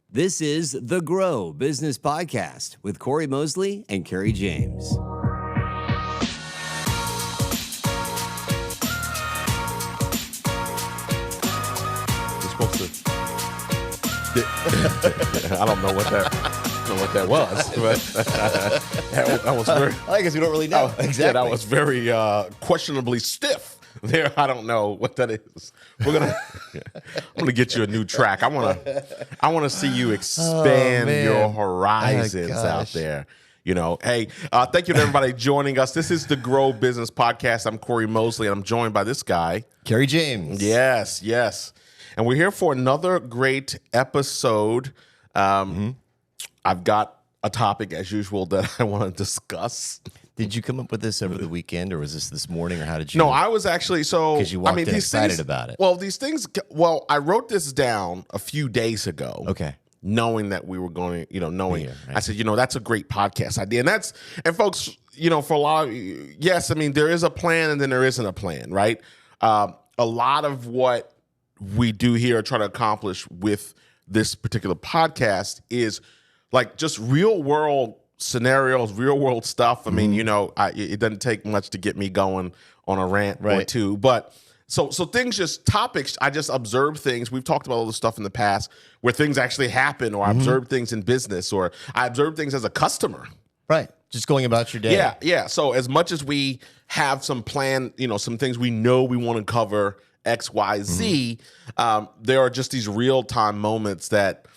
This is the Grow Business Podcast with Cory Mosley and Kerry James. You're supposed to. I don't know what that was, but that was very. I guess we don't really know. Exactly. Yeah, that was very questionably stiff. There, I don't know what that is. I'm gonna get you a new track. I wanna see you expand your horizons out there. You know, hey, thank you to everybody joining us. This is the Grow Business Podcast. I'm Cory Mosley, and I'm joined by this guy, Kerry James. Yes. And we're here for another great episode. I've got a topic, as usual, that I want to discuss. Did you come up with this over the weekend, or was this morning, or how did you? No, I was actually because you walked in excited about it. Well, I wrote this down a few days ago. Okay. Knowing that we were going to, knowing, Here, right. I said, that's a great podcast idea. And folks, for a lot of, yes, I mean, there is a plan and then there isn't a plan, right? A lot of what we do here, try to accomplish with this particular podcast is like just real world scenarios, real world stuff. I mean, it doesn't take much to get me going on a rant or two, but so things, just topics. I just observe things. We've talked about all this stuff in the past where things actually happen, or I observe things in business, or I observe things as a customer. Right. Just going about your day. Yeah. So as much as we have some plan, some things we know we want to cover X, Y, Z, there are just these real time moments that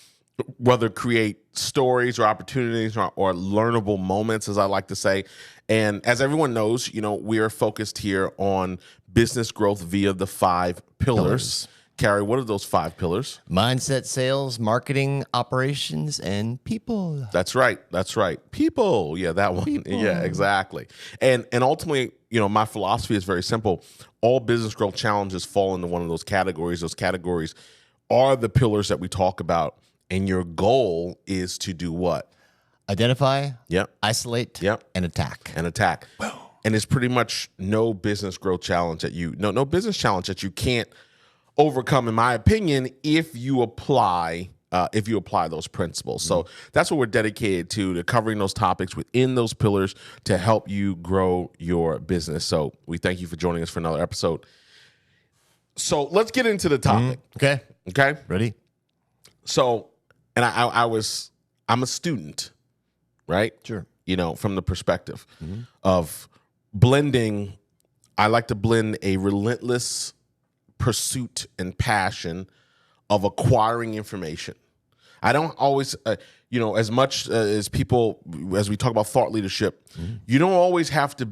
whether create stories or opportunities or learnable moments, as I like to say. And as everyone knows, we are focused here on business growth via the 5 pillars. Kerry, what are those 5 pillars? Mindset, sales, marketing, operations, and people. That's right. People. Yeah, that one. People. Yeah, exactly. And ultimately, my philosophy is very simple. All business growth challenges fall into one of those categories. Those categories are the pillars that we talk about. And your goal is to do what? Identify, Yep. isolate, and attack. And it's pretty much no business growth challenge no business challenge that you can't overcome, in my opinion, if you apply those principles. So that's what we're dedicated to covering those topics within those pillars to help you grow your business. So we thank you for joining us for another episode. So let's get into the topic. Okay. Ready? So, and I'm a student, right? Sure. From the perspective of blending, I like to blend a relentless pursuit and passion of acquiring information. I don't always, as much as people, as we talk about thought leadership, you don't always have to,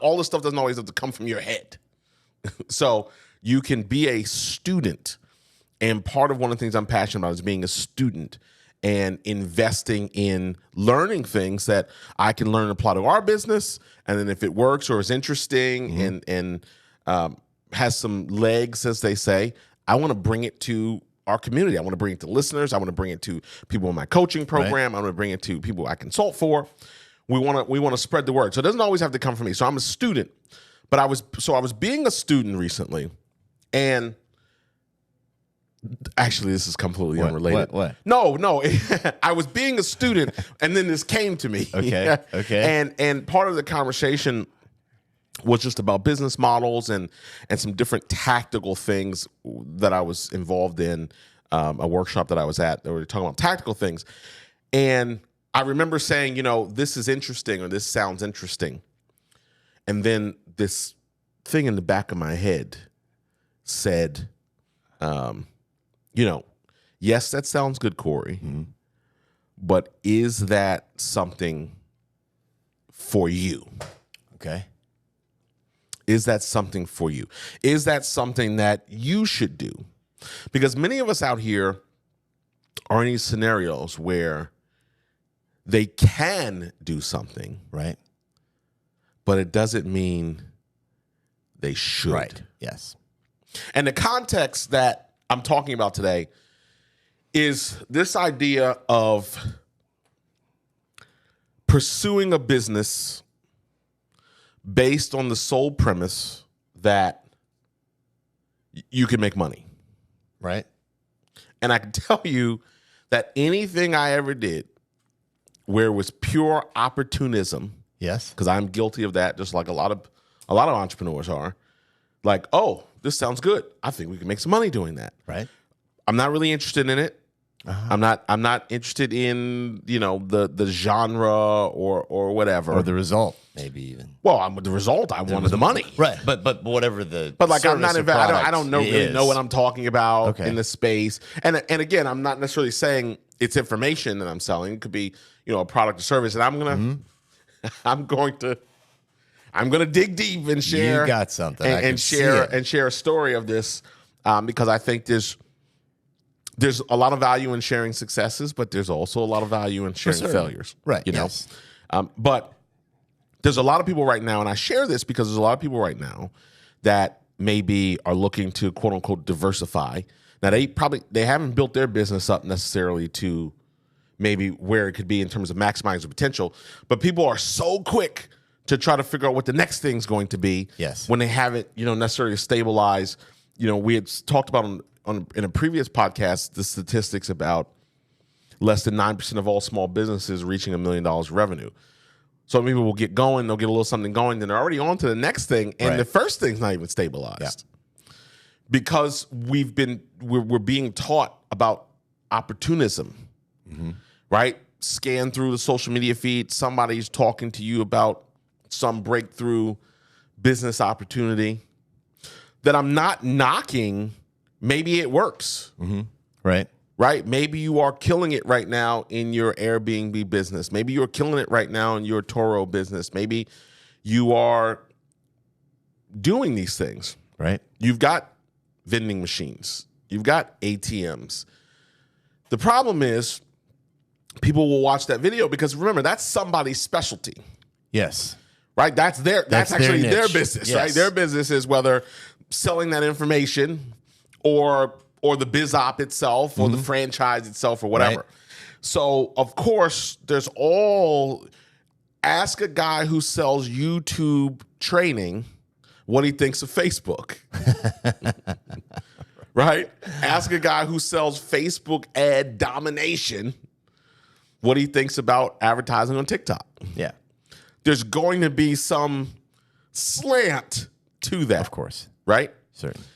all this stuff doesn't always have to come from your head. So you can be a student. And part of one of the things I'm passionate about is being a student and investing in learning things that I can learn and apply to our business. And then if it works or is interesting and has some legs, as they say, I want to bring it to our community. I want to bring it to listeners. I want to bring it to people in my coaching program. Right. I want to bring it to people I consult for. We want to spread the word. So it doesn't always have to come from me. So I'm a student, but I was being a student recently, and actually, this is completely unrelated. What? No. I was being a student, and then this came to me. Okay. And part of the conversation was just about business models and some different tactical things that I was involved in, a workshop that I was at. They were talking about tactical things. And I remember saying, this is interesting, or this sounds interesting. And then this thing in the back of my head said, yes, that sounds good, Cory, but is that something for you? Okay. Is that something for you? Is that something that you should do? Because many of us out here are in these scenarios where they can do something, Right. but it doesn't mean they should. Right. Yes. And the context that I'm talking about today is this idea of pursuing a business based on the sole premise that you can make money. Right. And I can tell you that anything I ever did where it was pure opportunism, Yes. because I'm guilty of that, just like a lot of entrepreneurs are, like, oh, this sounds good. I think we can make some money doing that. Right. I'm not really interested in it. I'm not interested in, the genre or whatever. Or the result, maybe even. Well, the result I wanted the money. Right. But whatever the But like I'm not service or I don't product really know what I'm talking about Okay. in the space. And again, I'm not necessarily saying it's information that I'm selling. It could be, a product or service. And I'm going to dig deep and share. You got something. I can and see share it. and share a story of this because I think there's a lot of value in sharing successes, but there's also a lot of value in sharing failures. Right. Yes. But there's a lot of people right now, and I share this because there's a lot of people right now that maybe are looking to quote unquote diversify. Now they haven't built their business up necessarily to maybe where it could be in terms of maximizing the potential, but people are so quick to try to figure out what the next thing's going to be. Yes. When they haven't, necessarily stabilized. We had talked about in a previous podcast the statistics about less than 9% of all small businesses reaching $1 million revenue. So people will get going, they'll get a little something going, then they're already on to the next thing, and the first thing's not even stabilized. Because we're being taught about opportunism, right? Scan through the social media feed, somebody's talking to you about some breakthrough business opportunity that I'm not knocking. Maybe it works. Right. Right? Maybe you are killing it right now in your Airbnb business. Maybe you're killing it right now in your Toro business. Maybe you are doing these things. Right. You've got vending machines. You've got ATMs. The problem is people will watch that video because remember, that's somebody's specialty. Yes. Right? That's actually their their niche. business, Yes. right? Their business is whether selling that information or the biz op itself or the franchise itself or whatever. Right. So, of course, ask a guy who sells YouTube training what he thinks of Facebook. Right? Ask a guy who sells Facebook ad domination what he thinks about advertising on TikTok. Yeah. There's going to be some slant to that. Of course. Right? Certainly.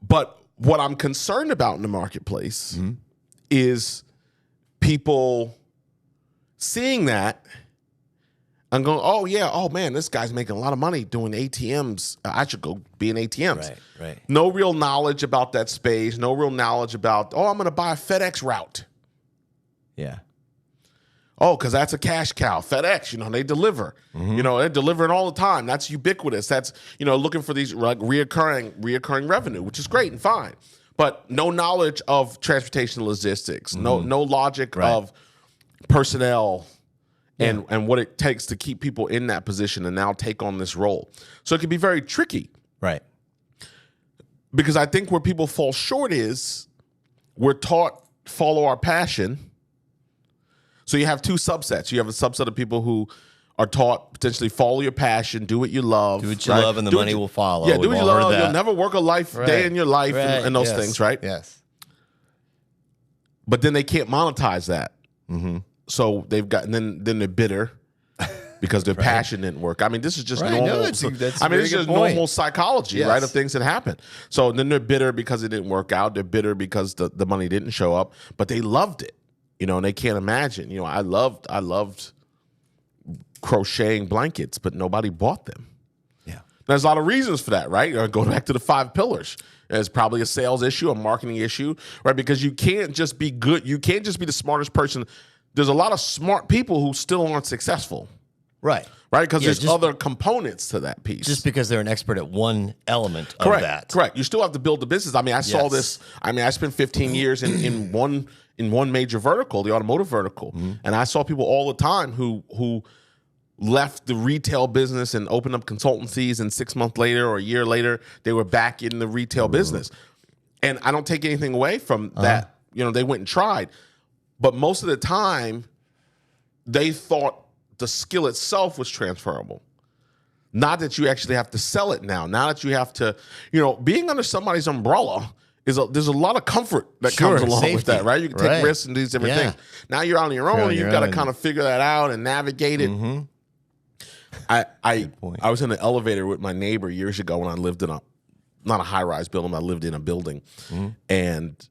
But what I'm concerned about in the marketplace is people seeing that and going, oh, yeah, oh, man, this guy's making a lot of money doing ATMs. I should go be in ATMs. Right. No real knowledge about that space. No real knowledge about, I'm going to buy a FedEx route. Yeah. Oh, because that's a cash cow. FedEx, they deliver. They're delivering all the time. That's ubiquitous. That's, looking for these reoccurring revenue, which is great and fine. But no knowledge of transportation logistics, no logic of personnel and what it takes to keep people in that position and now take on this role. So it can be very tricky. Right. Because I think where people fall short is we're taught follow our passion. So you have two subsets. You have a subset of people who are taught potentially follow your passion, do what you love. Do what you love and the money will follow. Yeah, do what you love. You'll That. never work a day in your life and those things, right? Yes. But then they can't monetize that. So they've got, and then they're bitter because their passion didn't work. I mean, this is just normal. No, that's this is just normal psychology, right, of things that happen. So then they're bitter because it didn't work out. They're bitter because the money didn't show up, but they loved it. And they can't imagine. I loved crocheting blankets, but nobody bought them. Yeah. There's a lot of reasons for that, right? Go back to the 5 pillars. There's probably a sales issue, a marketing issue, right? Because you can't just be good. You can't just be the smartest person. There's a lot of smart people who still aren't successful. Right. Right? Because there's other components to that piece. Just because they're an expert at one element of that. Correct. You still have to build the business. I mean, I saw this. I mean, I spent 15 years in one major vertical, the automotive vertical. And I saw people all the time who left the retail business and opened up consultancies, and 6 months later or a year later, they were back in the retail business. And I don't take anything away from that. They went and tried. But most of the time, they thought the skill itself was transferable. Not that you actually have to sell it now. Now that you have to, being under somebody's umbrella there's a lot of comfort that comes along safety. with that, right? You can take risks and do these different things. Now you're on your own, and you've got to kind of figure that out and navigate it. Mm-hmm. I was in an elevator with my neighbor years ago when I lived in not a high-rise building, I lived in a building. And,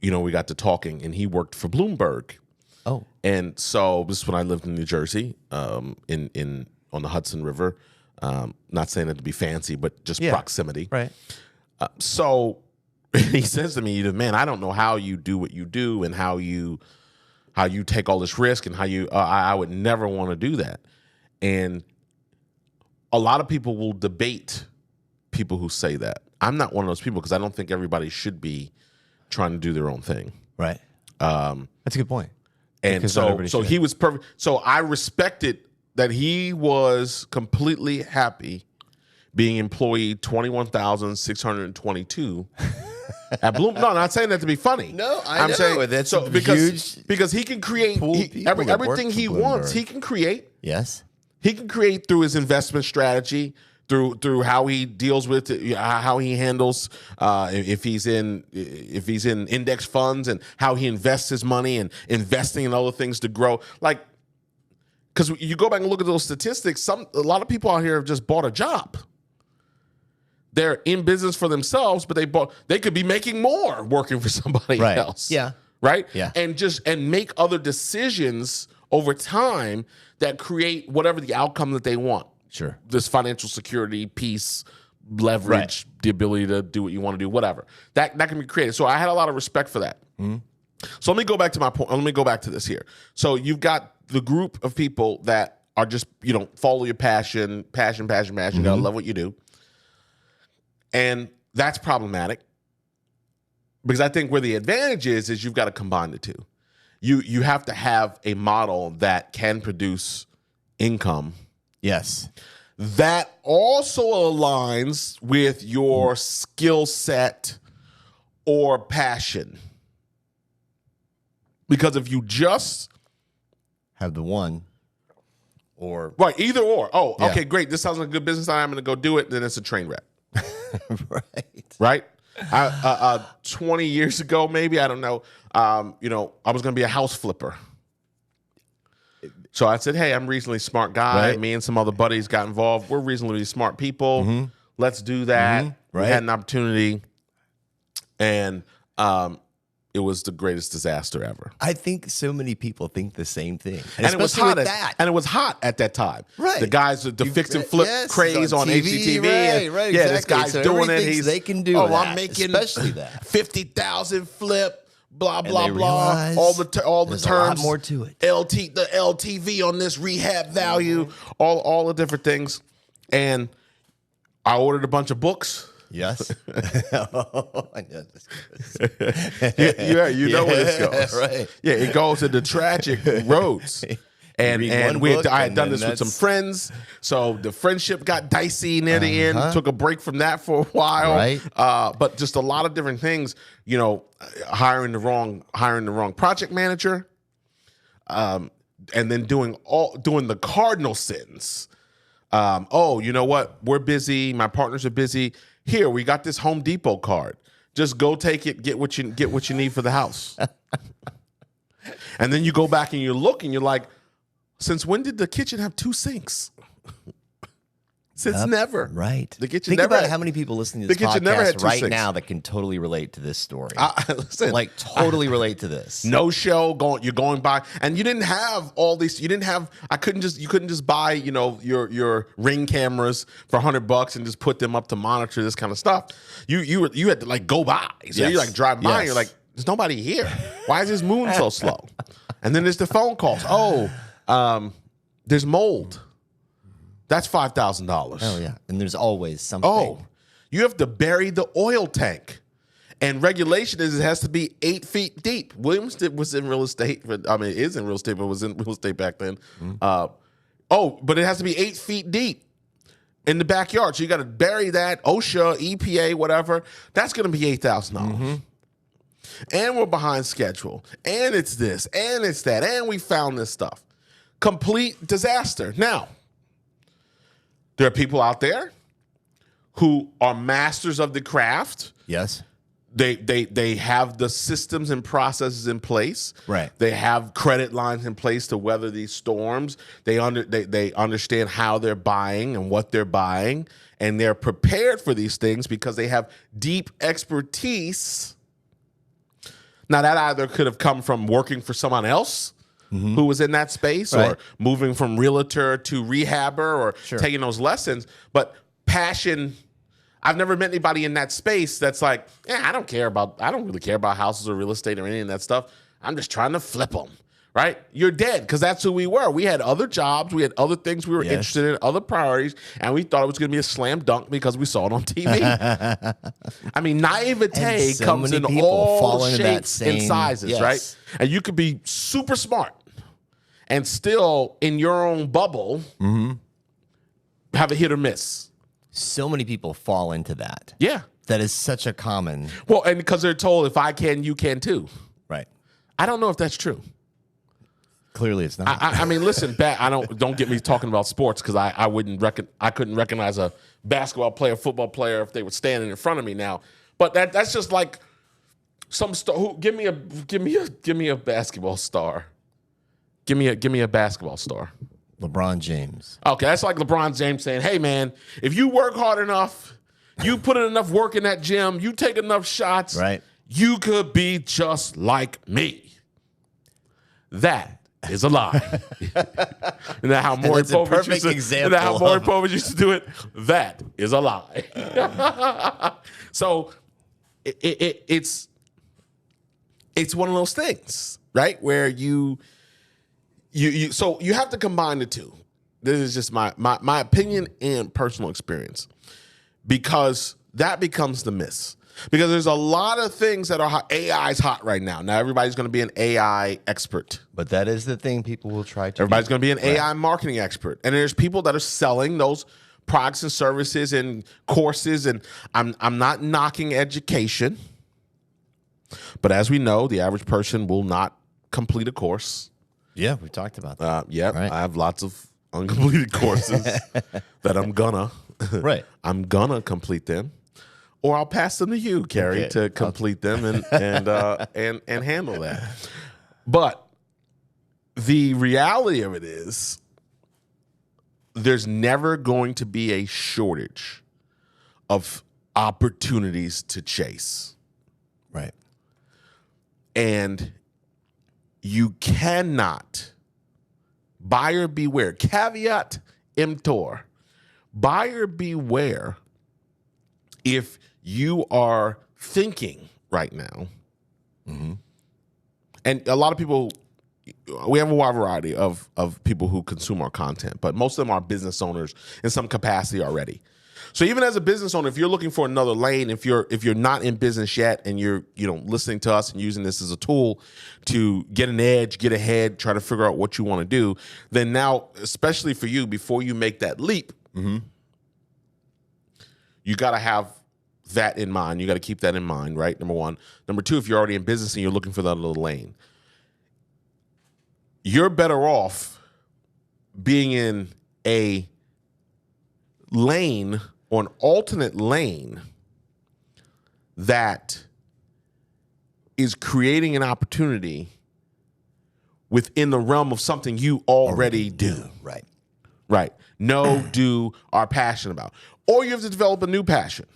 we got to talking, and he worked for Bloomberg. Oh. And so this is when I lived in New Jersey, on the Hudson River. Not saying it to be fancy, but just proximity. Right. So he says to me, man, I don't know how you do what you do and how you take all this risk and how you, I would never want to do that. And a lot of people will debate people who say that. I'm not one of those people because I don't think everybody should be trying to do their own thing. Right. That's a good point. And so he was perfect. So I respected that he was completely happy being employee 21,622 at Bloom. No, I'm not saying that to be funny. No, I'm know. Saying that's so because he can create everything he wants. He can create. Yes. He can create through his investment strategy, through how he deals with it, how he handles if he's in index funds and how he invests his money and investing in other things to grow. Like, because you go back and look at those statistics, a lot of people out here have just bought a job. They're in business for themselves, but they could be making more working for somebody else. Yeah. Right? Yeah. And make other decisions over time that create whatever the outcome that they want. Sure. This financial security, peace, leverage, the ability to do what you want to do, whatever. That can be created. So I had a lot of respect for that. Mm-hmm. So let me go back to my point. Let me go back to this here. So you've got the group of people that are just, follow your passion. Mm-hmm. You gotta love what you do. And that's problematic. Because I think where the advantage is you've got to combine the two. You have to have a model that can produce income. Yes. That also aligns with your skill set or passion. Because if you just have the one or... Right, either or. Oh, yeah. Okay, great. This sounds like a good business. I'm going to go do it. Then it's a train wreck. Right? 20 years ago, maybe, I don't know, I was going to be a house flipper. So I said, hey, I'm a reasonably smart guy. Right. Me and some other buddies got involved. We're reasonably smart people. Mm-hmm. Let's do that. Mm-hmm. Right. We had an opportunity, and it was the greatest disaster ever. I think so many people think the same thing. And it was hot and it was hot at that time. Right. The guys, the fix and flip craze on HGTV. Right, yeah, this guy's doing it. They can do that. I'm making especially that. 50,000 flip. Blah blah blah. All the terms. A lot more to it. The LTV on this rehab value. all the different things. And I ordered a bunch of books. Yes. I know this goes. you know where this goes. Right. Yeah, it goes into tragic roads. And I had done this with some friends, so the friendship got dicey near the end. Took a break from that for a while, right? But just a lot of different things. Hiring the wrong project manager, and then doing the cardinal sins. You know what? We're busy. My partners are busy. Here, we got this Home Depot card. Just go take it. Get what you need for the house. And then you go back and you look and you're like, since when did the kitchen have 2 sinks? Since never. Right. The kitchen Think never about had, how many people listening to this podcast right now that can totally relate to this story. Listen, totally relate to this. No show you're going by, and you didn't have all these. You didn't have. You couldn't just buy your Ring cameras for $100 and just put them up to monitor this kind of stuff. You had to go by. So you drive by. And you're like, there's nobody here. Why is this moving so slow? And then there's the phone calls. There's mold. That's $5,000. Oh, yeah. And there's always something. Oh, you have to bury the oil tank. And regulation is it has to be 8 feet deep. Williams was in real estate. It is in real estate, but was in real estate back then. Mm-hmm. But it has to be 8 feet deep in the backyard. So you got to bury that. OSHA, EPA, whatever. That's going to be $8,000. Mm-hmm. And we're behind schedule. And it's this. And it's that. And we found this stuff. Complete disaster. Now, there are people out there who are masters of the craft. Yes. They have the systems and processes in place. Right. They have credit lines in place to weather these storms. They understand how they're buying and what they're buying, and they're prepared for these things because they have deep expertise. Now, that either could have come from working for someone else who was in that space, or moving from realtor to rehabber, or taking those lessons. But passion, I've never met anybody in that space that's like, I don't really care about houses or real estate or any of that stuff. I'm just trying to flip them, right? You're dead, because that's who we were. We had other jobs. We had other things we were interested in, other priorities, and we thought it was going to be a slam dunk because we saw it on TV. I mean, naivete comes in all shapes and sizes, right? And you could be super smart and still, in your own bubble, have a hit or miss. So many people fall into that. Yeah. That is such a common. Well, and because they're told, if I can, you can too. Right. I don't know if that's true. Clearly, it's not. I mean, listen, don't get me talking about sports, because I couldn't recognize a basketball player, football player if they were standing in front of me now. But that's just like some star. Give me a basketball star. Give me a basketball star. LeBron James. Okay, that's like LeBron James saying, hey, man, if you work hard enough, you put in enough work in that gym, you take enough shots, right, you could be just like me. That is a lie. And that how Maury Povich used to do it? That is a lie. So it's one of those things, right? Where you have to combine the two. This is just my opinion and personal experience, because that becomes the miss. Because there's a lot of things that are hot. AI is hot right now. Now everybody's going to be an AI expert. But that is the thing people will try to. Everybody's going to be an AI marketing expert. And there's people that are selling those products and services and courses. And I'm not knocking education. But as we know, the average person will not complete a course. Yeah, we talked about that. I have lots of uncompleted courses that I'm gonna complete them, or I'll pass them to you, Kerry, to complete them and handle that. But the reality of it is, there's never going to be a shortage of opportunities to chase. Right. And you cannot, buyer beware, caveat emptor, buyer beware if you are thinking right now. And a lot of people, we have a wide variety of people who consume our content, but most of them are business owners in some capacity already. So even as a business owner, if you're looking for another lane, if you're not in business yet, and you're listening to us and using this as a tool to get an edge, get ahead, try to figure out what you want to do, then now, especially for you, before you make that leap, you got to have that in mind. You got to keep that in mind, right? Number one. Number two, if you're already in business and you're looking for that little lane, you're better off being in a lane, or an alternate lane, that is creating an opportunity within the realm of something you already do. Right. Know, do, are passionate about. Or you have to develop a new passion.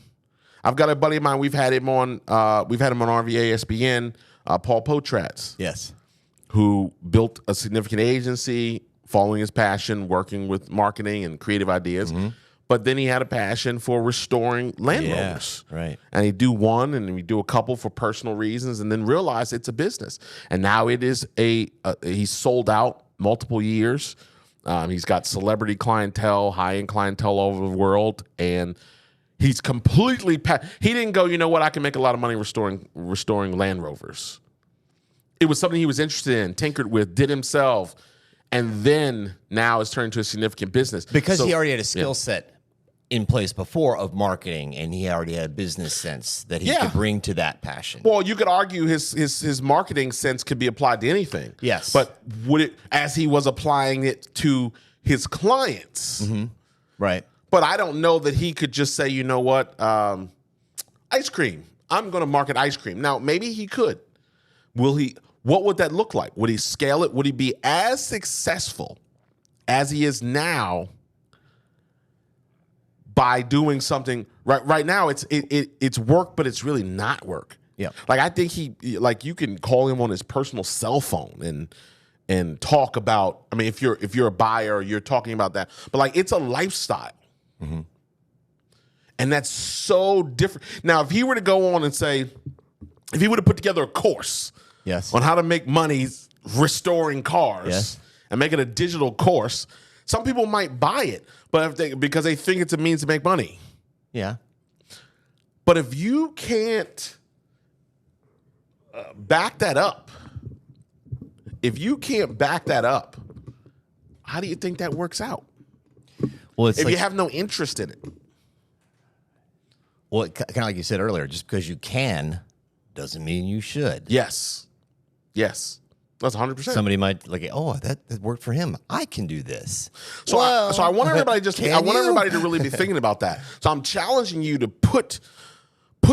I've got a buddy of mine, we've had him on RVA SBN, Paul Potratz. Yes. Who built a significant agency following his passion, working with marketing and creative ideas. But then he had a passion for restoring Land Rovers. Right. And he'd do one, and he'd do a couple for personal reasons, and then realize it's a business. And now it is he's sold out multiple years. He's got celebrity clientele, high-end clientele all over the world, and he's completely he didn't go, you know what, I can make a lot of money restoring Land Rovers. It was something he was interested in, tinkered with, did himself, and then now it's turned into a significant business. Because he already had a skill set in place before of marketing, and he already had a business sense that he could bring to that passion. Well, you could argue his marketing sense could be applied to anything. Yes. But would it, as he was applying it to his clients? Right. But I don't know that he could just say, you know what, ice cream. I'm going to market ice cream. Now, maybe he could. Will he? What would that look like? Would he scale it? Would he be as successful as he is now by doing something? Right now, it's work, but it's really not work. Yeah. Like, I think you can call him on his personal cell phone and talk about, I mean, if you're a buyer, you're talking about that. But like, it's a lifestyle. Mm-hmm. And that's so different. Now, if he were to go on and say, if he would have put together a course on how to make money restoring cars and make it a digital course, some people might buy it, but because they think it's a means to make money. Yeah. But if you can't back that up, how do you think that works out? Well, it's if you have no interest in it. Well, kind of like you said earlier, just because you can doesn't mean you should. Yes. That's 100%. Somebody might like, oh, that worked for him. I can do this. So I want everybody everybody to really be thinking about that. So I'm challenging you to put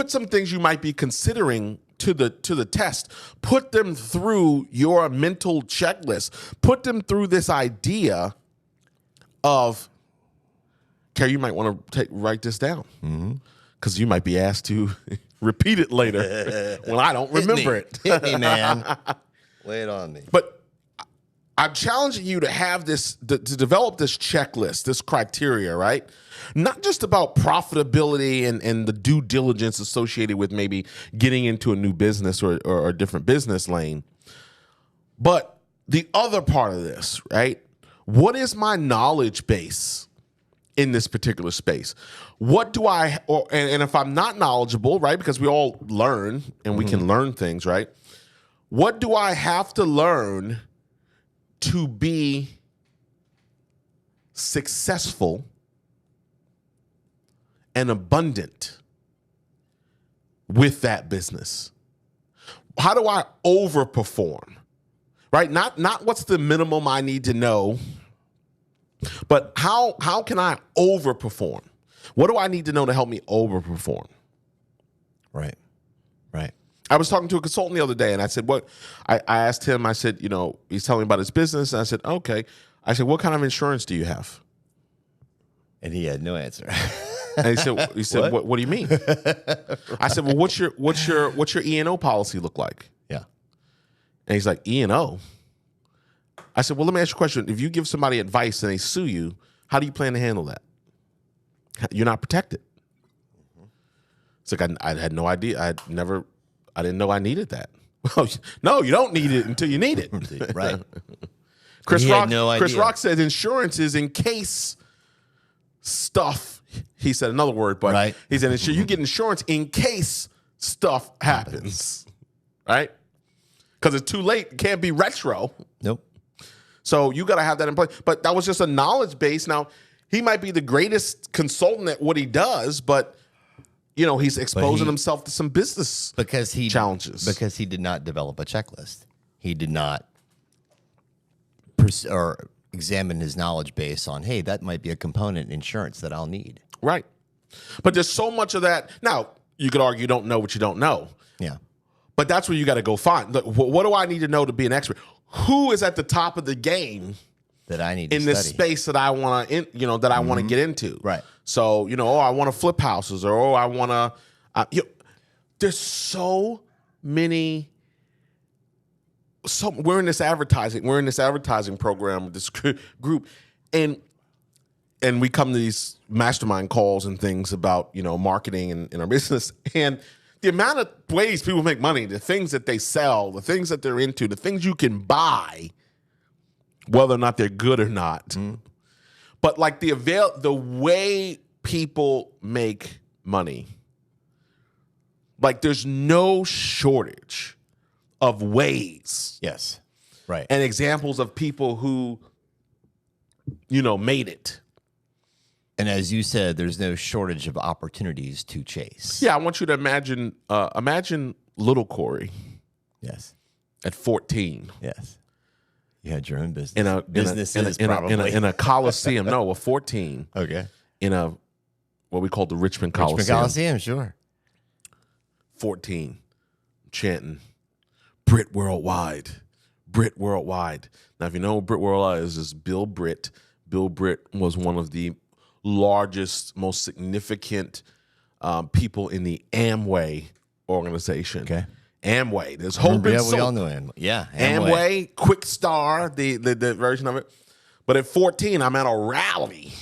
some things you might be considering to the test. Put them through your mental checklist. Put them through this idea of, Kerry, you might want to write this down. Mm-hmm. Because you might be asked to repeat it later when I don't remember it. Hit me, man. Lay it on me. But I'm challenging you to have this, to develop this checklist, this criteria, right? Not just about profitability and the due diligence associated with maybe getting into a new business or a different business lane, but the other part of this, right? What is my knowledge base in this particular space? What do I, and if I'm not knowledgeable, right, because we all learn and we can learn things, right? What do I have to learn to be successful and abundant with that business? How do I overperform, right? Not what's the minimum I need to know, but how can I overperform? What do I need to know to help me overperform? Right. I was talking to a consultant the other day, and I said, "What?" I asked him. I said, he's telling me about his business. And I said, "Okay." I said, "What kind of insurance do you have?" And he had no answer. And he said, "What do you mean?" I said, "Well, what's your E&O policy look like?" Yeah. And he's like, "E&O." I said, "Well, let me ask you a question. If you give somebody advice and they sue you, how do you plan to handle that? You're not protected." It's like, I had no idea. I didn't know I needed that. Well, no, you don't need it until you need it. Right. Chris Rock said insurance is in case stuff. He said another word, but he said you get insurance in case stuff happens. Right? Because it's too late. It can't be retro. Nope. So you got to have that in place. But that was just a knowledge base. Now, he might be the greatest consultant at what he does, but he's exposing himself to some business challenges. Because he did not develop a checklist. He did not examine his knowledge base on, hey, that might be a component in insurance that I'll need. Right. But there's so much of that. Now, you could argue you don't know what you don't know. Yeah. But that's where you got to go find. Look, what do I need to know to be an expert? Who is at the top of the game that I need to in this space that I want to, that I want to get into? Right. So, I want to flip houses, or I want to. There's so many. We're in this advertising program with this group, and we come to these mastermind calls and things about marketing in our business, and the amount of ways people make money, the things that they sell, the things that they're into, the things you can buy, whether or not they're good or not. Mm. But like the way people make money, like there's no shortage of ways. Yes. Right. And examples of people who, made it. And as you said, there's no shortage of opportunities to chase. Yeah, I want you to imagine little Cory. Yes. At 14. Yes. You had your own business. In a Coliseum. No, a 14. Okay. In what we call the Richmond Coliseum. Richmond Coliseum, sure. 14, chanting, Brit Worldwide, Brit Worldwide. Now, if you know what Brit Worldwide is Bill Britt. Bill Britt was one of the largest, most significant people in the Amway organization. Okay. Amway. There's hope and we all know Amway. Yeah. Amway, Quick Star, the version of it. But at 14, I'm at a rally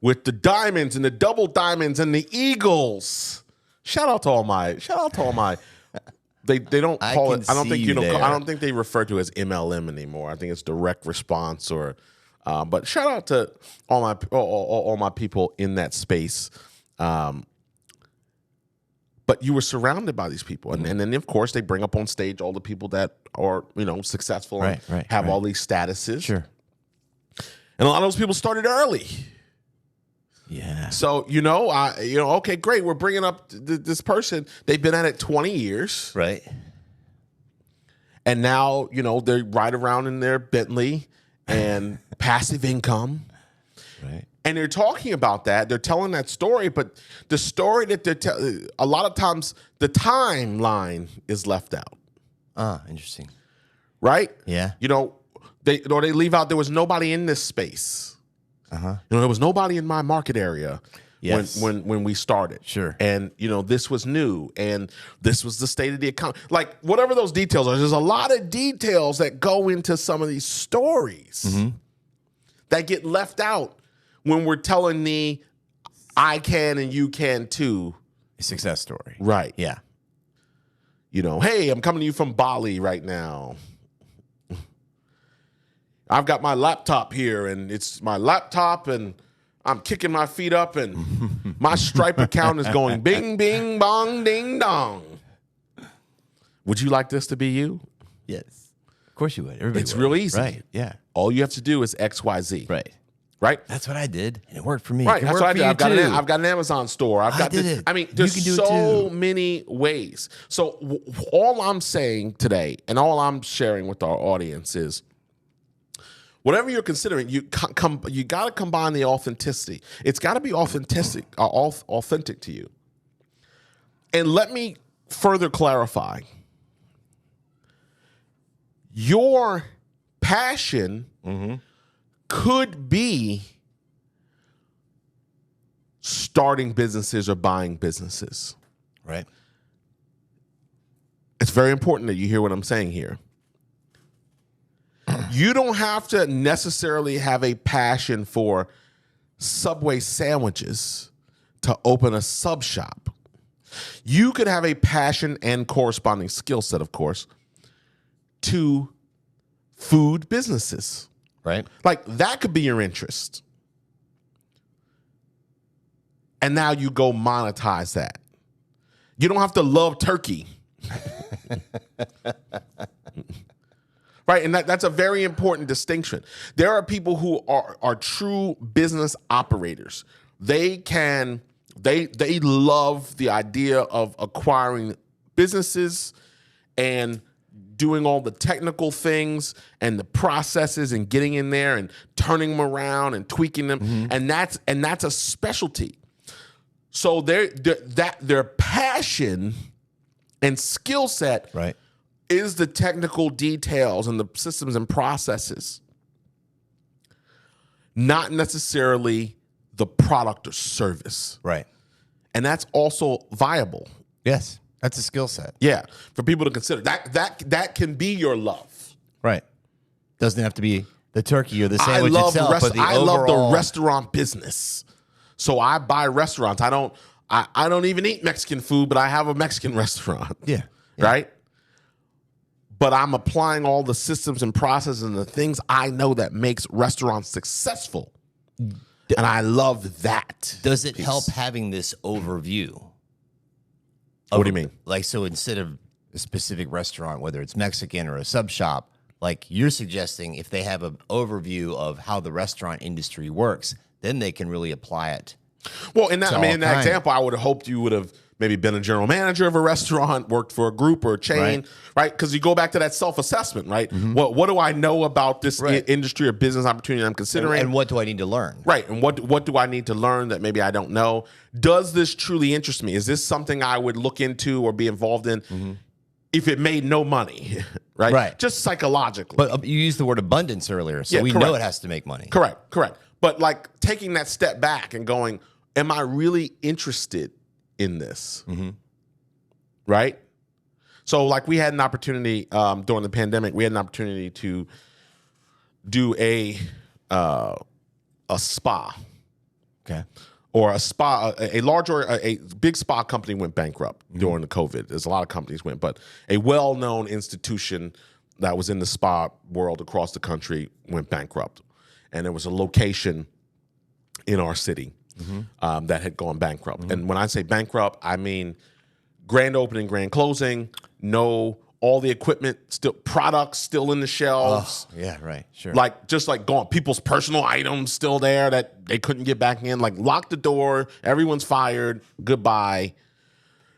with the diamonds and the double diamonds and the eagles. Shout out to all my. They don't call it. I don't think I don't think they refer to it as MLM anymore. I think it's direct response or. But shout out to all my people in that space. But you were surrounded by these people, and then of course they bring up on stage all the people that are successful and have all these statuses. Sure. And a lot of those people started early. Yeah. So okay, great. We're bringing up this person. They've been at it 20 years, right? And now they ride around in their Bentley and passive income, right? And they're talking about that. They're telling that story, but the story that they're telling, a lot of times the timeline is left out. Interesting. Right? Yeah. They leave out there was nobody in this space. There was nobody in my market area when we started. Sure. And this was new, and this was the state of the economy. Like whatever those details are, there's a lot of details that go into some of these stories that get left out when we're telling the I can and you can too success story. Right. Yeah. Hey, I'm coming to you from Bali right now. I've got my laptop here, and it's my laptop, and I'm kicking my feet up, and my Stripe account is going bing, bing, bong, ding, dong. Would you like this to be you? Yes. Of course you would. Everybody It's would. real easy. Right. Yeah. All you have to do is XYZ. Right? That's what I did, and it worked for me. Right. That's what I did. I've got an Amazon store. it. I mean, there's so many ways. So all I'm saying today, and all I'm sharing with our audience is, whatever you're considering, you got to combine the authenticity. It's got to be authentic to you. And let me further clarify. Your passion could be starting businesses or buying businesses. Right. It's very important that you hear what I'm saying here. You don't have to necessarily have a passion for Subway sandwiches to open a sub shop. You could have a passion and corresponding skill set, of course, to food businesses. Right. Like that could be your interest. And now you go monetize that. You don't have to love turkey. Right, and that's a very important distinction. There are people who are true business operators. They love the idea of acquiring businesses and doing all the technical things and the processes and getting in there and turning them around and tweaking them, and that's a specialty. So their passion and skill set, right, is the technical details and the systems and processes, not necessarily the product or service. Right. And that's also viable. Yes. That's a skill set. Yeah. For people to consider. That can be your love. Right. Doesn't have to be the turkey or the sandwich itself, but I love the restaurant business. So I buy restaurants. I don't even eat Mexican food, but I have a Mexican restaurant. Yeah. Right? But I'm applying all the systems and processes and the things I know that makes restaurants successful. And I love that. Does it help having this overview? What do you mean? Like, so instead of a specific restaurant, whether it's Mexican or a sub shop, like you're suggesting if they have an overview of how the restaurant industry works, then they can really apply it. Well, in that example, I would have hoped you would have maybe been a general manager of a restaurant, worked for a group or a chain, right? Because you go back to that self-assessment, right? What do I know about this industry or business opportunity I'm considering? And what do I need to learn? Right. And what do I need to learn that maybe I don't know? Does this truly interest me? Is this something I would look into or be involved in if it made no money, right? Right. Just psychologically. But you used the word abundance earlier, so we know it has to make money. Correct. But like taking that step back and going, am I really interested in this? Right? So like we had an opportunity during the pandemic, we had an opportunity to do a spa. Okay. Or a spa, a big spa company went bankrupt during the COVID. There's a lot of companies went, but a well-known institution that was in the spa world across the country went bankrupt. And there was a location in our city that had gone bankrupt. And when I say bankrupt, I mean grand opening, grand closing, all the equipment, products still in the shelves. Oh, yeah, right, sure. Just gone. People's personal items still there that they couldn't get back in. Like lock the door, everyone's fired, goodbye.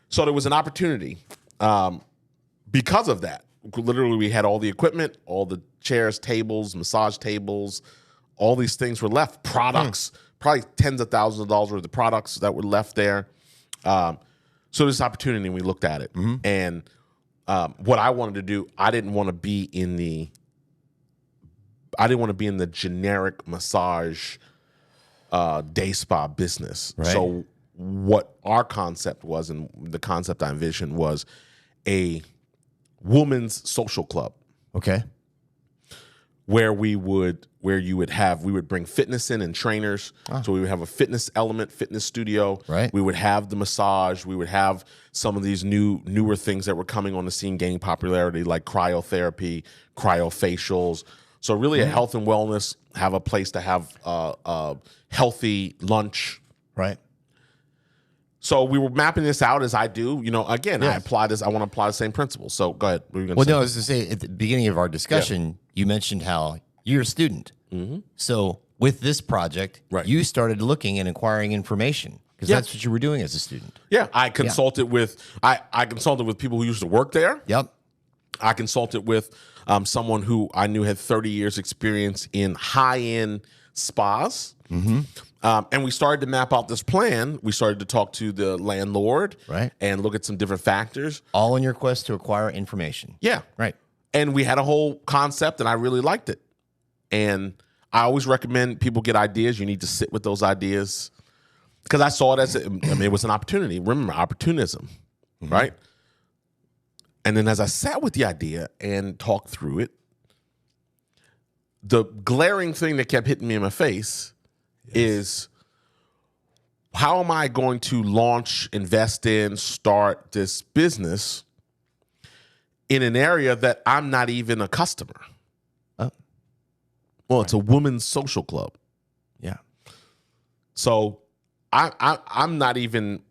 So there was an opportunity because of that. Literally, we had all the equipment, all the chairs, tables, massage tables, all these things were left. Products, probably tens of thousands of dollars worth of products that were left there. So this opportunity, we looked at it, and what I wanted to do, I didn't want to be in the generic massage day spa business. Right. So what our concept was, and the concept I envisioned, was a woman's social club. Okay. Where we would bring fitness in and trainers. So we would have a fitness element, fitness studio. Right. We would have the massage. We would have some of these newer things that were coming on the scene, gaining popularity, like cryotherapy, cryofacials. So really a health and wellness, have a place to have a healthy lunch. Right. So we were mapping this out as I do. Again, I want to apply the same principles. So go ahead. What were you going to say? No, I was going to say at the beginning of our discussion, you mentioned how you're a student. So with this project, you started looking and acquiring information because that's what you were doing as a student. Yeah, I consulted with I consulted with people who used to work there. Yep. I consulted with someone who I knew had 30 years experience in high-end spas. And we started to map out this plan. We started to talk to the landlord and look at some different factors. All in your quest to acquire information. Yeah. Right. And we had a whole concept, and I really liked it. And I always recommend people get ideas. You need to sit with those ideas. Because I saw it as, it was an opportunity. Remember, opportunism, right? And then as I sat with the idea and talked through it, the glaring thing that kept hitting me in my face is, how am I going to launch, invest in, start this business in an area that I'm not even a customer? Well, it's a women's social club. Yeah. So I'm not even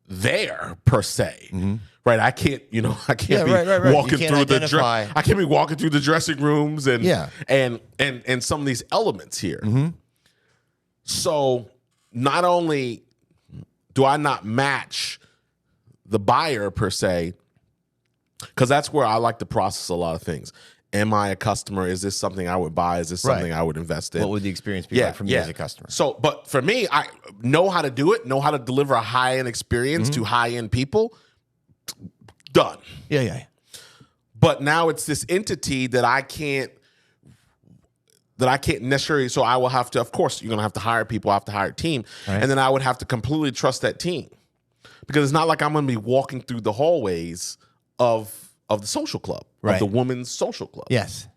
there per se. Right. I can't be walking through I can't be walking through the dressing rooms and some of these elements here. So not only do I not match the buyer per se, because that's where I like to process a lot of things. Am I a customer? Is this something I would buy? Is this something I would invest in? What would the experience be like for me as a customer? So, but for me, I know how to do it, know how to deliver a high-end experience to high-end people. Done. Yeah. But now it's this entity that I can't necessarily, so I will have to, of course, you're going to have to hire people, I have to hire a team, and then I would have to completely trust that team. Because it's not like I'm going to be walking through the hallways of the social club, of the women's social club. Yes.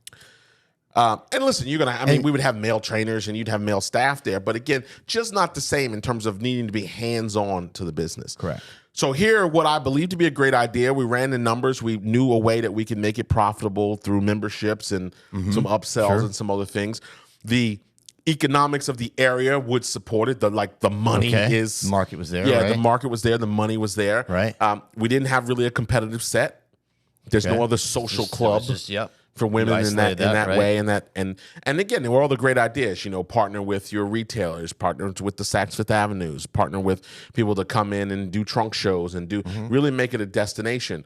And listen, we would have male trainers and you'd have male staff there, but again, just not the same in terms of needing to be hands-on to the business. Correct. So here, what I believe to be a great idea, we ran the numbers. We knew a way that we can make it profitable through memberships and some upsells and some other things. The economics of the area would support it. The money is... The market was there, Yeah, the market was there. The money was there. Right. We didn't have really a competitive set. There's no other social club for women in that right? way, and again, they were all the great ideas. Partner with your retailers, partner with the Saks Fifth Avenues, partner with people to come in and do trunk shows and do really make it a destination.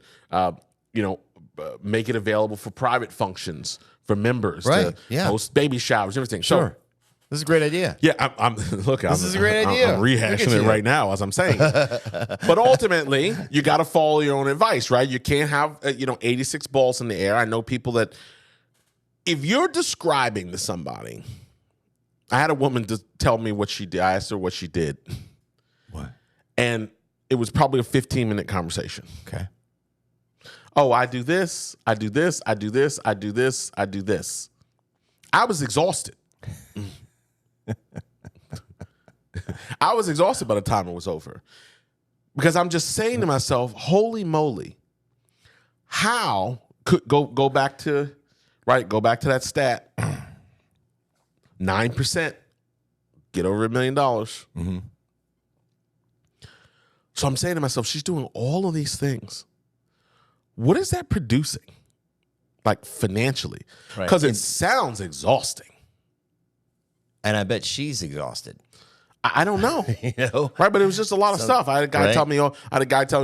Make it available for private functions for members to host baby showers, everything. Sure. So, this is a great idea. yeah, this is a great idea. I'm rehashing it right now as I'm saying. But ultimately, you got to follow your own advice, right? You can't have 86 balls in the air. I know people that if you're describing to somebody, I had a woman to tell me what she did. I asked her what she did. What? And it was probably a 15-minute conversation. Okay. Oh, I do this, I do this, I do this, I do this, I do this. I was exhausted. I was exhausted by the time it was over. Because I'm just saying to myself, holy moly, how could go back to that stat. 9% get over $1 million. Mm-hmm. So I'm saying to myself, she's doing all of these things. What is that producing? Like financially? Because it sounds exhausting. And I bet she's exhausted. I don't know. Right? But it was just a lot of stuff. I had a guy tell me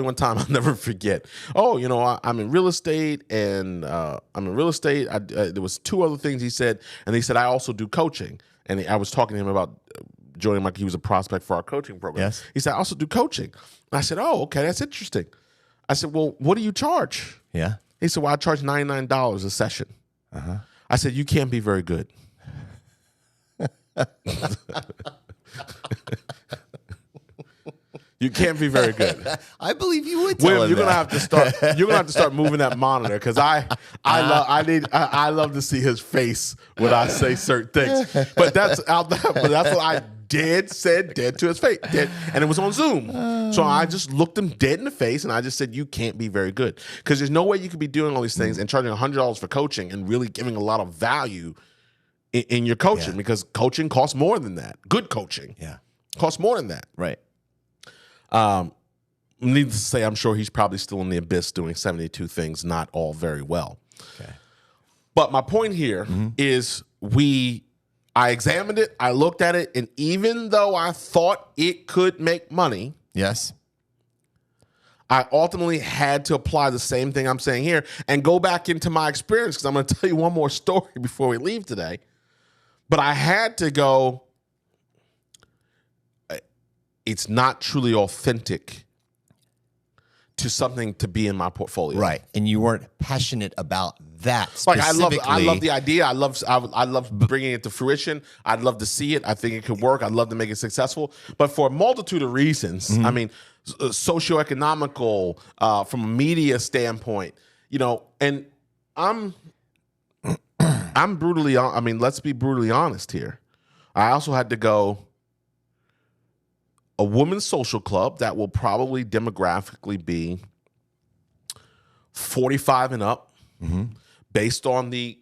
one time, I'll never forget. Oh, I'm in real estate and there was 2 other things he said. And he said, I also do coaching. And I was talking to him about joining, like he was a prospect for our coaching program. Yes. He said, I also do coaching. And I said, oh, okay, that's interesting. I said, well, what do you charge? Yeah. He said, well, I charge $99 a session. Uh-huh. I said, you can't be very good. You can't be very good. I believe you would tell him you're gonna have to start. You're gonna have to start moving that monitor because I love to see his face when I say certain things. But that's what I said dead to his face, dead, and it was on Zoom. So I just looked him dead in the face and I just said, "You can't be very good because there's no way you could be doing all these things and charging $100 for coaching and really giving a lot of value in your coaching because coaching costs more than that. Good coaching, costs more than that, right?" Needless to say, I'm sure he's probably still in the abyss doing 72 things, not all very well. Okay. But my point here is I examined it, I looked at it, and even though I thought it could make money, yes, I ultimately had to apply the same thing I'm saying here and go back into my experience because I'm going to tell you one more story before we leave today. But I had to go, it's not truly authentic to something to be in my portfolio. right. And you weren't passionate about that Like specifically. I love the idea. I love bringing it to fruition. I'd love to see it. I think it could work. I'd love to make it successful. But for a multitude of reasons, I mean, socioeconomical, from a media standpoint, and I'm brutally. I mean, let's be brutally honest here. I also had to go. A women's social club that will probably demographically be 45 and up, based on the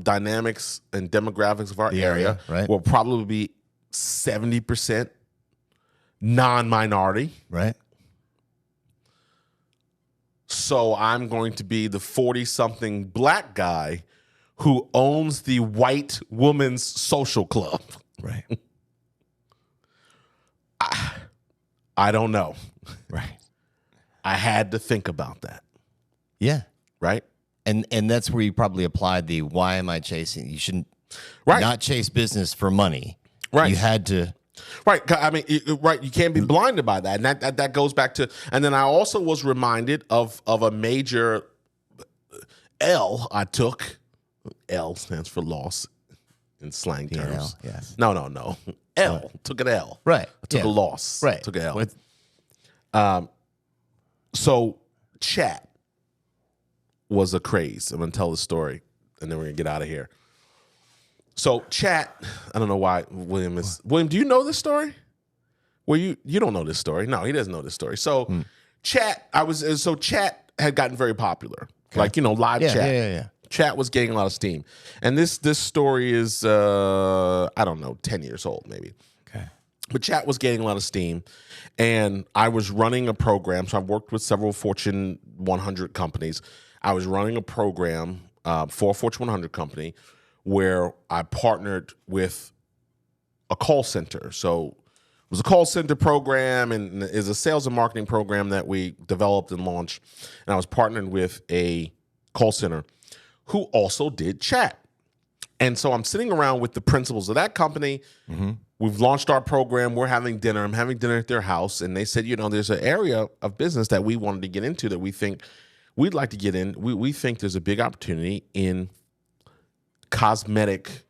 dynamics and demographics of our area, right. will probably be 70% non-minority. Right. So I'm going to be the 40-something black guy who owns the white women's social club. Right. I don't know. Right. I had to think about that. Yeah. Right? And that's where you probably applied the why am I chasing? You shouldn't Right. not chase business for money. Right. You had to. Right. I mean, right. You can't be blinded by that. And that goes back to, and then I also was reminded of a major L I took. L stands for loss in slang terms. L, yes. No. L. Took an L. Right. I took a loss. Right. Took an L. So chat was a craze. I'm going to tell the story, and then we're going to get out of here. So chat, I don't know why William is... William, do you know this story? Well, you don't know this story. No, he doesn't know this story. So chat had gotten very popular. Okay. Like, live chat. Yeah. Chat was getting a lot of steam. And this story is, I don't know, 10 years old maybe. Okay. But chat was getting a lot of steam. And I was running a program. So I've worked with several Fortune 100 companies. I was running a program for a Fortune 100 company where I partnered with a call center. So it was a call center program and is a sales and marketing program that we developed and launched. And I was partnered with a call center who also did chat. And so I'm sitting around with the principals of that company. We've launched our program. We're having dinner. I'm having dinner at their house. And they said, there's an area of business that we wanted to get into that we think we'd like to get in. We think there's a big opportunity in cosmetic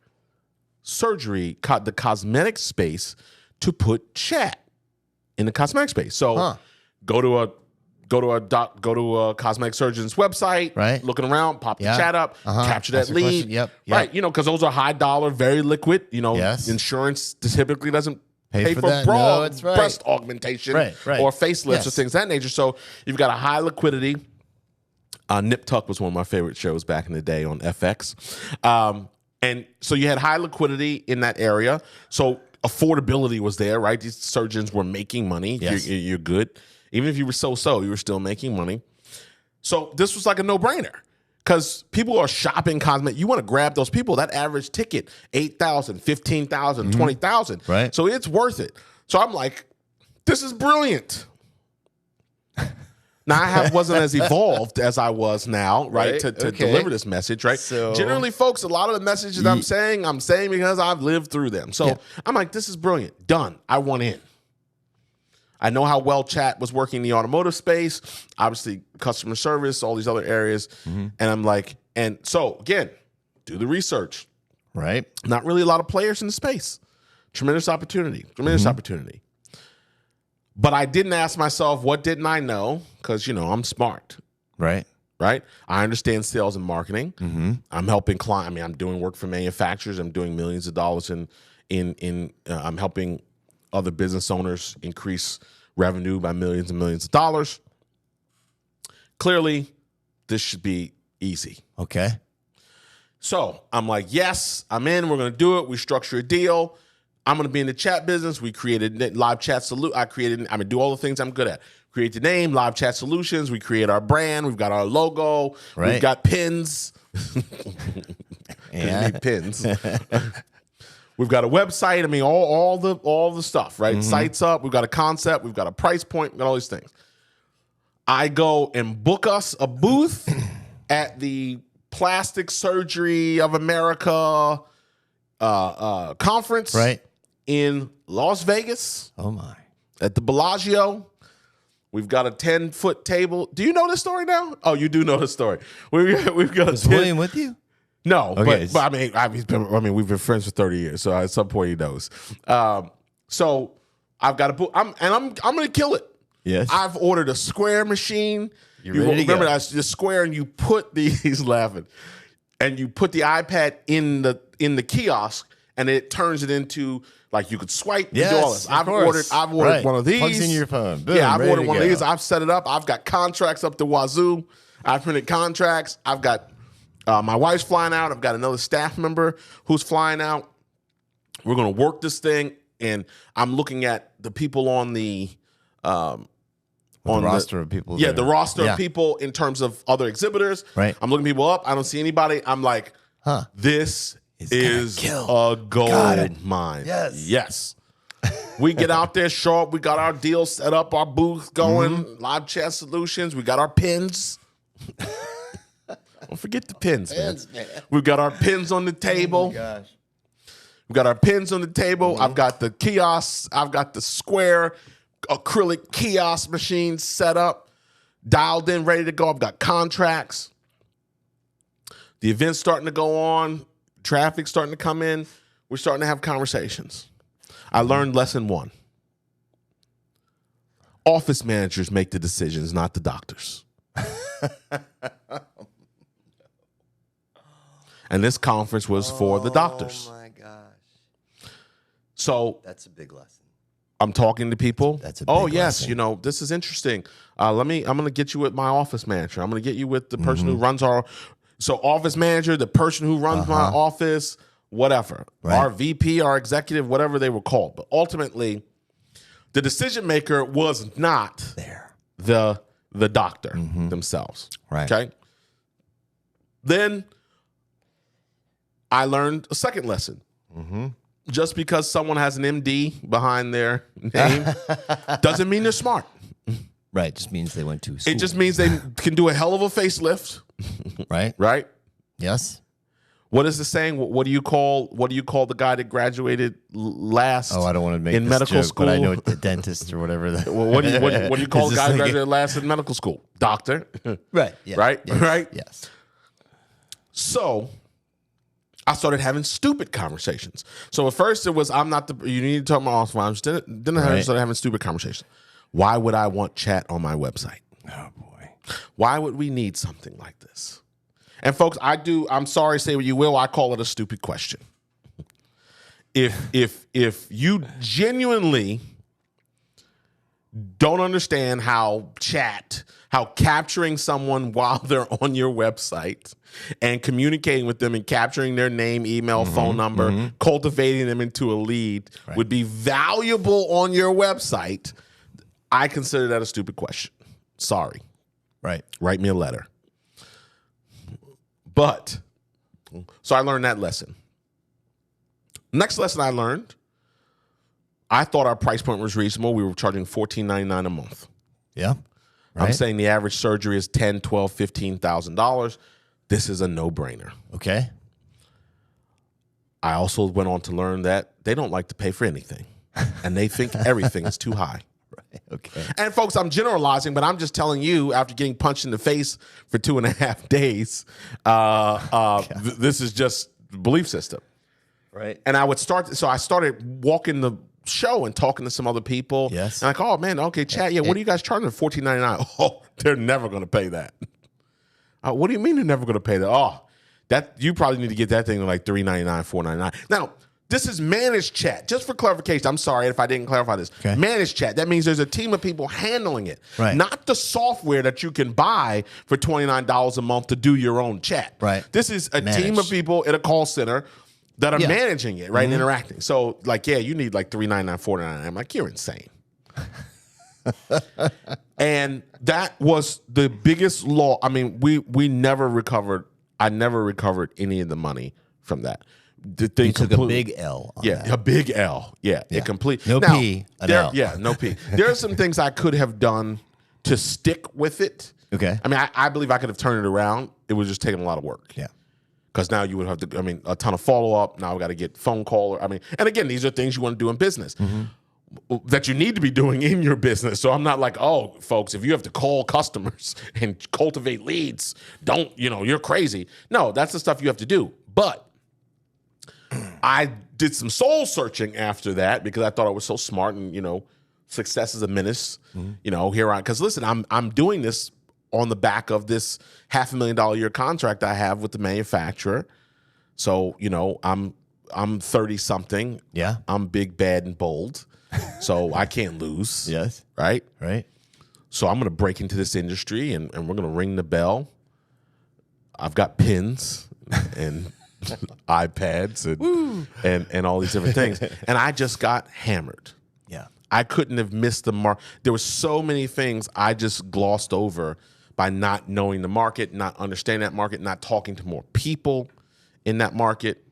surgery, the cosmetic space, to put chat in the cosmetic space. So go to a cosmetic surgeon's website, right? Looking around, pop the chat up, capture that lead. Yep. Right. Because those are high dollar, very liquid. Yes. Insurance typically doesn't pay for that. No, it's right. breast augmentation or facelifts or things of that nature. So you've got a high liquidity. Nip Tuck was one of my favorite shows back in the day on FX. And so you had high liquidity in that area. So affordability was there, right? These surgeons were making money. Yes. You're good. Even if you were so-so, you were still making money. So this was like a no-brainer because people are shopping cosmetic. You want to grab those people. That average ticket, $8,000, $15,000, $20,000. Right. So it's worth it. So I'm like, this is brilliant. Now, I wasn't as evolved as I was now, right, to deliver this message, right? So, generally, folks, a lot of the messages I'm saying because I've lived through them. So I'm like, this is brilliant. Done. I want in. I know how well chat was working in the automotive space, obviously customer service, all these other areas. And I'm like, and so, again, do the research. Right. Not really a lot of players in the space. Tremendous opportunity. But I didn't ask myself, what didn't I know? Because, I'm smart. Right. Right? I understand sales and marketing. I'm helping clients. I'm doing work for manufacturers. I'm doing millions of dollars I'm helping other business owners increase revenue by millions and millions of dollars. Clearly, this should be easy. Okay. So I'm like, yes, I'm in. We're going to do it. We structure a deal. I'm going to be in the chat business. We created live chat solution. I'm going to do all the things I'm good at. Create the name, live chat solutions. We create our brand. We've got our logo. Right. We've got pins. Yeah. We need pins. We've got a website. All the stuff, right? Sites up. We've got a concept. We've got a price point. We've got all these things. I go and book us a booth at the Plastic Surgery of America conference, right, in Las Vegas. Oh my! At the Bellagio. We've got a 10-foot table. Do you know this story now? Oh, you do know the story. We've got. Is William with you? No, okay. but we've been friends for 30 years, so at some point he knows. So I've got a book. I'm going to kill it. Yes. I've ordered a square machine. You remember that's the square, and you put he's laughing, and you put the iPad in the kiosk, and it turns it into like you could swipe and do all this. I've ordered one of these. Plugs in your phone. Boom, I've ordered one of these. Go. I've set it up. I've got contracts up to wazoo. I've printed contracts. I've got my wife's flying out. I've got another staff member who's flying out. We're going to work this thing, and I'm looking at the people on the roster of people. Yeah, the roster of people in terms of other exhibitors. Right. I'm looking people up. I don't see anybody. I'm like, this is a gold mine. Yes. We get out there, show up. We got our deal set up, our booth going, live chat solutions. We got our pins. Don't forget the pins, man. We've got our pins on the table. Oh my gosh. We've got our pins on the table. I've got the kiosks. I've got the square acrylic kiosk machine set up, dialed in, ready to go. I've got contracts. The event's starting to go on. Traffic's starting to come in. We're starting to have conversations. I learned lesson 1. Office managers make the decisions, not the doctors. And this conference was for the doctors. Oh my gosh. So that's a big lesson. I'm talking to people. That's a big lesson. This is interesting. I'm going to get you with my office manager. I'm going to get you with the person who runs office manager, the person who runs my office, whatever. Right. Our VP, our executive, whatever they were called. But ultimately, the decision maker was not the doctor themselves. Right. Okay. Then I learned a second lesson. Just because someone has an MD behind their name doesn't mean they're smart. Right. Just means they went to school. It just means they can do a hell of a facelift. Right. Right? Yes. What is the saying? What do you call the guy that graduated last? Oh, I don't want to make in this medical joke, school. but I know the dentist or whatever. Well, what do you call the Is guy this that like graduated last in medical school? Doctor. Right. Yeah. Right? Yes. Right? Yes. So I started having stupid conversations. So at first it was, I'm not the, you need to talk about offline. Then I started having stupid conversations. Why would I want chat on my website? Oh boy. Why would we need something like this? And folks, I'm sorry, say what you will, I call it a stupid question. If you genuinely don't understand how capturing someone while they're on your website and communicating with them and capturing their name, email, phone number, cultivating them into a lead would be valuable on your website, I consider that a stupid question. Sorry. Right. Write me a letter. But, so I learned that lesson. Next lesson I learned, I thought our price point was reasonable. We were charging $14.99 a month. Yeah. Right. I'm saying the average surgery is $10,000, $12,000, $15,000. This is a no-brainer. Okay. I also went on to learn that they don't like to pay for anything, and they think everything is too high. Right. Okay. And folks, I'm generalizing, but I'm just telling you, after getting punched in the face for 2.5 days, this is just belief system. Right. And I started walking the show and talking to some other people. Yes. And like, oh man, okay, chat. Yeah, what are you guys charging? $14.99. Oh, they're never going to pay that. What do you mean they're never going to pay that? Oh, that you probably need to get that thing to like $3.99, $4.99. Now, this is managed chat. Just for clarification, I'm sorry if I didn't clarify this. Okay. Managed chat. That means there's a team of people handling it. Right. Not the software that you can buy for $29 a month to do your own chat. Right. This is a team of people at a call center that are managing it, right, and interacting. So, like, yeah, you need like $3.99, $4.99. I'm like, you're insane. And that was the biggest law. I mean, we never recovered. I never recovered any of the money from that. The thing You took a big L on that. a big L. Yeah, it complete. No now, P, an L. Yeah, no P. There are some things I could have done to stick with it. Okay. I mean, I believe I could have turned it around. It was just taking a lot of work. Yeah. Because now you would have to, a ton of follow-up. Now I've got to get phone call. And again, these are things you want to do in business that you need to be doing in your business. So I'm not like, oh, folks, if you have to call customers and cultivate leads, you're crazy. No, that's the stuff you have to do. But I did some soul searching after that because I thought I was so smart and, success is a menace. Because listen, I'm doing this on the back of this $500,000 a year contract I have with the manufacturer. So, I'm 30 something. Yeah. I'm big, bad, and bold. So I can't lose. Yes. Right? Right. So I'm going to break into this industry and we're going to ring the bell. I've got pins and iPads and all these different things. And I just got hammered. Yeah. I couldn't have missed the mark. There were so many things I just glossed over by not knowing the market, not understanding that market, not talking to more people in that market.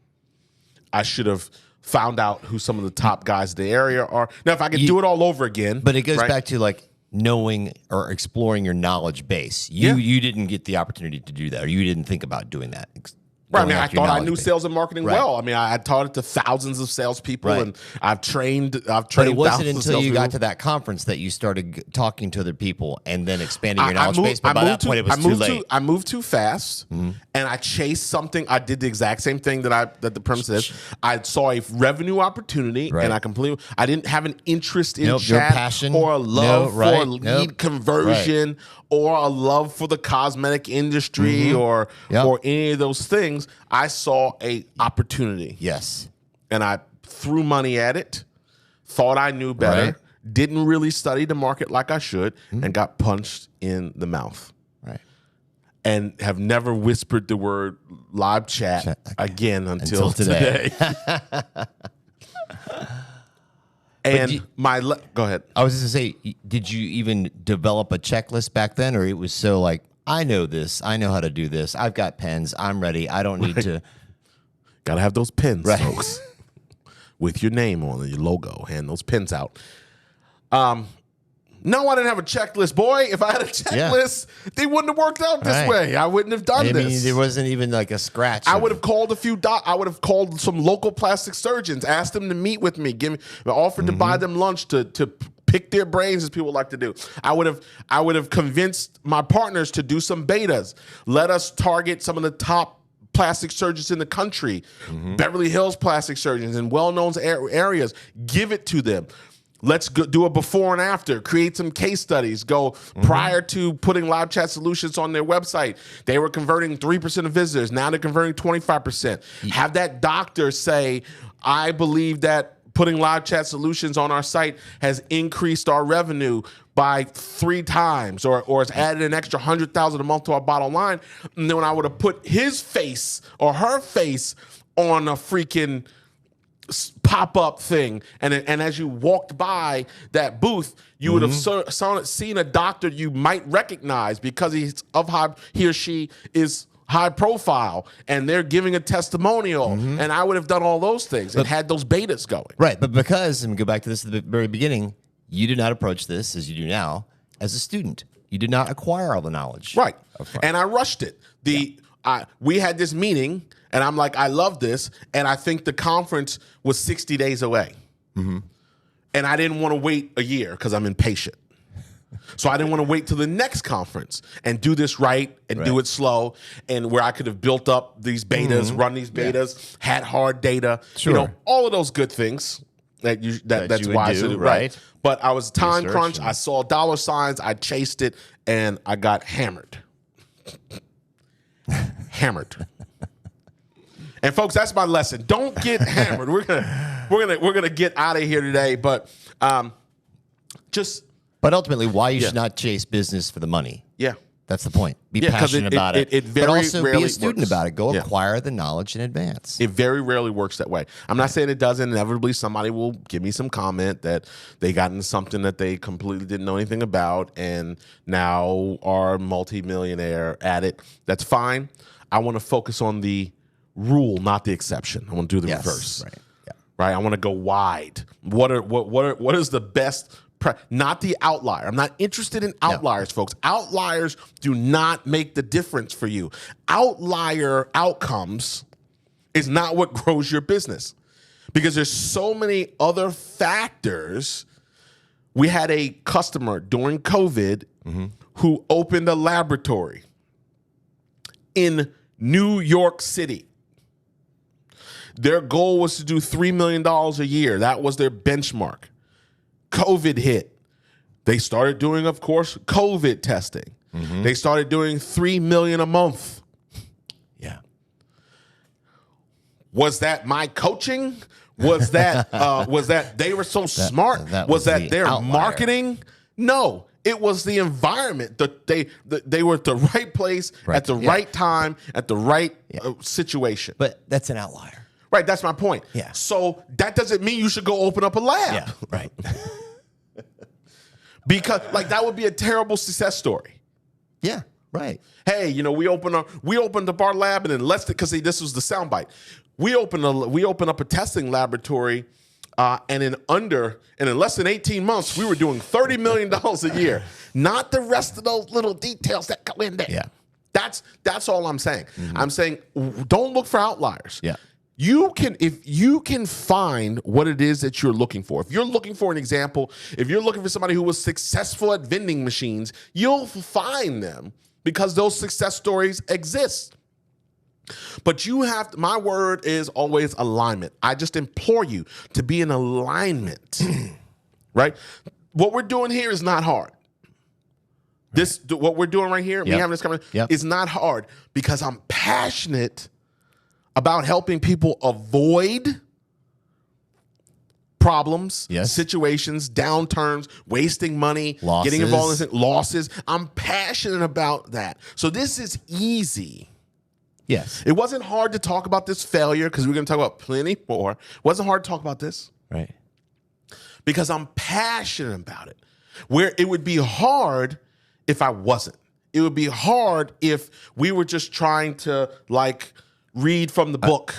I should have found out who some of the top guys in the area are. Now, if I could do it all over again. But it goes back to like knowing or exploring your knowledge base. You didn't get the opportunity to do that, or you didn't think about doing that. Right. I thought I knew sales and marketing well. I taught it to thousands of salespeople, and I've trained. But it wasn't until you got to that conference that you started talking to other people and then expanding your knowledge base. But by that point, it was too late. I moved too fast, and I chased something. I did the exact same thing that the premise is. I saw a revenue opportunity, and I didn't have an interest in chat passion, or a love for lead conversion. Or a love for the cosmetic industry or any of those things. I saw a opportunity. Yes. And I threw money at it, thought I knew better, didn't really study the market like I should, and got punched in the mouth. Right. And have never whispered the word live chat again until today. And go ahead. I was just going to say, did you even develop a checklist back then, or it was so like, I know this, I know how to do this, I've got pens, I'm ready, I don't need to. Gotta have those pins, Right. folks, with your name on it, your logo. Hand those pins out. No, I didn't have a checklist, boy. If I had a checklist, they wouldn't have worked out this Right. way. I wouldn't have done I this. mean, there wasn't even like a scratch. I would have called I would have called some local plastic surgeons, asked them to meet with me, offered to buy them lunch to pick their brains, as people like to do. I would have convinced my partners to do some betas. Let us target some of the top plastic surgeons in the country, Beverly Hills plastic surgeons in well-known areas. Give it to them. Let's go do a before and after, create some case studies. Go prior to putting Live Chat Solutions on their website. They were converting 3% of visitors. Now they're converting 25%. Have that doctor say, I believe that putting Live Chat Solutions on our site has increased our revenue by 3 times, or it's added an extra $100,000 a month to our bottom line. And then when I would have put his face or her face on a freaking pop-up thing, and as you walked by that booth, you would have seen a doctor you might recognize because he or she is high profile, and they're giving a testimonial, and I would have done all those things and had those betas going. Right, but because, and we go back to this at the very beginning, you did not approach this as you do now as a student. You did not acquire all the knowledge. Right, and I rushed it. We had this meeting, and I'm like, I love this, and I think the conference was 60 days away. And I didn't want to wait a year because I'm impatient. So I didn't want to wait till the next conference and do this right and do it slow, and where I could have built up these betas, run these betas, had hard data, all of those good things that's wise to do, right? But I was time crunched. I saw dollar signs. I chased it, and I got hammered. Hammered. And folks, that's my lesson. Don't get hammered. We're gonna get out of here today, but But ultimately, why you should not chase business for the money. Yeah. That's the point. Be passionate about it. But also be a student works. about it. Go acquire the knowledge in advance. It very rarely works that way. I'm not saying it doesn't. Inevitably, somebody will give me some comment that they got into something that they completely didn't know anything about and now are multimillionaire at it. That's fine. I want to focus on the rule, not the exception. I want to do the reverse. Right. Yeah. Right. I want to go wide. What is the best? Not the outlier. I'm not interested in outliers, folks. Outliers do not make the difference for you. Outlier outcomes is not what grows your business because there's so many other factors. We had a customer during COVID who opened a laboratory in New York City. Their goal was to do $3 million a year. That was their benchmark. COVID hit. They started doing, of course, COVID testing. They started doing $3 million a month. Yeah. Was that my coaching? Was that they were so smart? Was that their marketing? No. It was the environment. They were at the right place at the right time at the right situation. But that's an outlier. Right, that's my point. Yeah. So that doesn't mean you should go open up a lab. Yeah, right. Because that would be a terrible success story. Yeah, right. Hey, we opened up our lab, and in less than, because this was the soundbite. We opened up a testing laboratory, and in less than 18 months, we were doing $30 million a year. Not the rest of those little details that go in there. Yeah. That's all I'm saying. I'm saying don't look for outliers. Yeah. If you can find what it is that you're looking for. If you're looking for an example, if you're looking for somebody who was successful at vending machines, you'll find them because those success stories exist. But my word is always alignment. I just implore you to be in alignment, right? What we're doing here is not hard. What we're doing right here, me having this conversation, is not hard because I'm passionate about helping people avoid problems, situations, downturns, wasting money, getting involved in losses. I'm passionate about that. So this is easy. Yes. It wasn't hard to talk about this failure because we're going to talk about plenty more. It wasn't hard to talk about this. Right. Because I'm passionate about it. Where it would be hard if I wasn't. It would be hard if we were just trying to read from the book.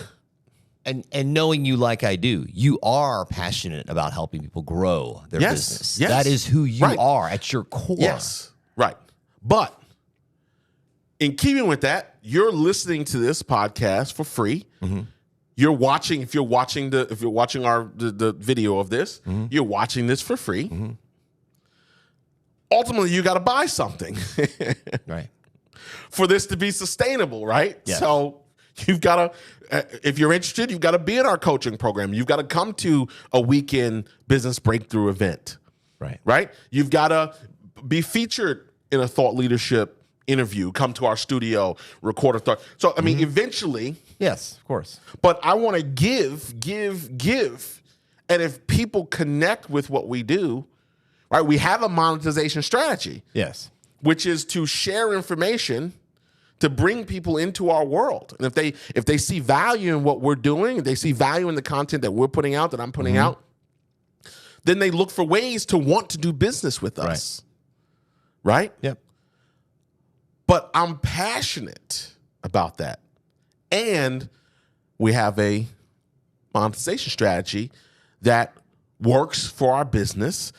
And knowing you like I do, you are passionate about helping people grow their business. Yes. That is who you are at your core. Yes, right. But in keeping with that, you're listening to this podcast for free. Mm-hmm. You're watching. If you're watching the video of this, mm-hmm. you're watching this for free. Mm-hmm. Ultimately, you got to buy something, right, for this to be sustainable, right? Yes. So you've got to, if you're interested, you've got to be in our coaching program. You've got to come to a weekend business breakthrough event, right? You've got to be featured in a thought leadership interview, come to our studio, record a thought. So, I mean, eventually. Yes, of course. But I want to give. And if people connect with what we do, right, we have a monetization strategy. Yes. Which is to share information to bring people into our world. And if they see value in what we're doing, they see value in the content that we're putting out, that I'm putting out, then they look for ways to want to do business with us. Right? Yep. But I'm passionate about that. And we have a monetization strategy that works for our business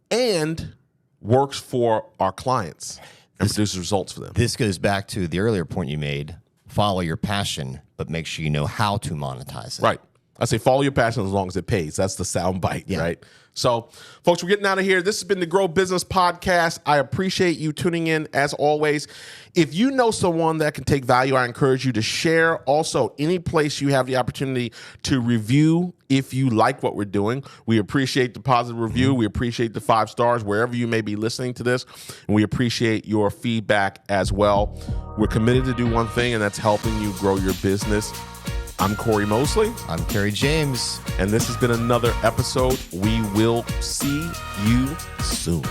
and works for our clients and produces results for them. This goes back to the earlier point you made. Follow your passion, but make sure you know how to monetize it. Right. I say follow your passion as long as it pays. That's the sound bite, right? So, folks, we're getting out of here. This has been the Grow Business Podcast. I appreciate you tuning in, as always. If you know someone that can take value, I encourage you to share. Also, any place you have the opportunity to review if you like what we're doing. We appreciate the positive review. We appreciate the 5 stars wherever you may be listening to this. And we appreciate your feedback as well. We're committed to do one thing, and that's helping you grow your business. I'm Cory Mosley. I'm Kerry James. And this has been another episode. We will see you soon.